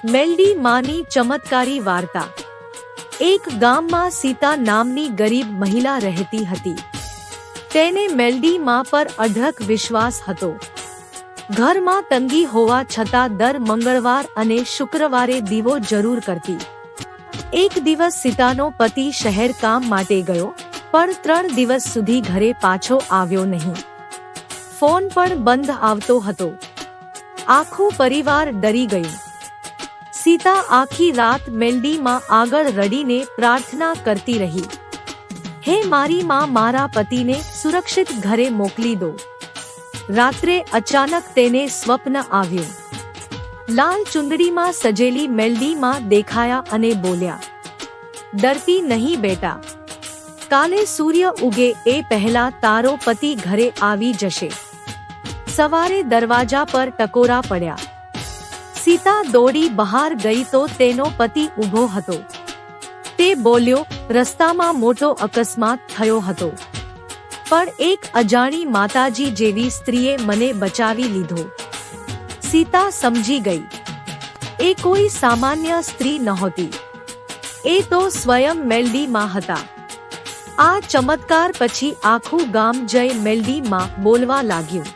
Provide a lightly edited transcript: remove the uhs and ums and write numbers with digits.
મેલડી માની ચમત્કારી વાર્તા। એક ગામમાં સીતા નામની ગરીબ મહિલા રહેતી હતી। તેને મેલડી માં પર અઢળક વિશ્વાસ હતો। ઘરમાં તંગી હોવા છતાં દર મંગળવાર અને શુક્રવારે દીવો જરૂર કરતી। એક દિવસ સીતાનો પતિ શહેર કામ માટે ગયો, પણ 3 દિવસ સુધી ઘરે પાછો આવ્યો નહીં। ફોન પણ બંધ આવતો હતો। આખું પરિવાર ડરી ગયું। સીતા આખી રાત મેલડી માં આગળ રડીને પ્રાર્થના કરતી રહી, હે મારી માં, મારા પતિને સુરક્ષિત ઘરે મોકલી દો। રાત્રે અચાનક તેને સ્વપ્ન આવ્યું। લાલ ચુંદડીમાં સજેલી મેલડી માં દેખાયા અને બોલ્યા, ડરતી નહીં બેટા, કાલે સૂર્ય ઉગે એ પહેલા તારો પતિ ઘરે આવી જશે। સવારે દરવાજા પર ટકોરા પડ્યા। સીતા દોડી બહાર ગઈ તો તેનો પતિ ઊભો હતો। તે બોલ્યો, રસ્તામાં મોટો અકસ્માત થયો હતો, પણ એક અજાણી માતાજી જેવી સ્ત્રીએ મને બચાવી લીધો। સીતા સમજી ગઈ, એ કોઈ સામાન્ય સ્ત્રી નહોતી, એ તો સ્વયં મેલડી માં હતા। આ ચમત્કાર પછી આખું ગામ જય મેલડી માં બોલવા લાગ્યું।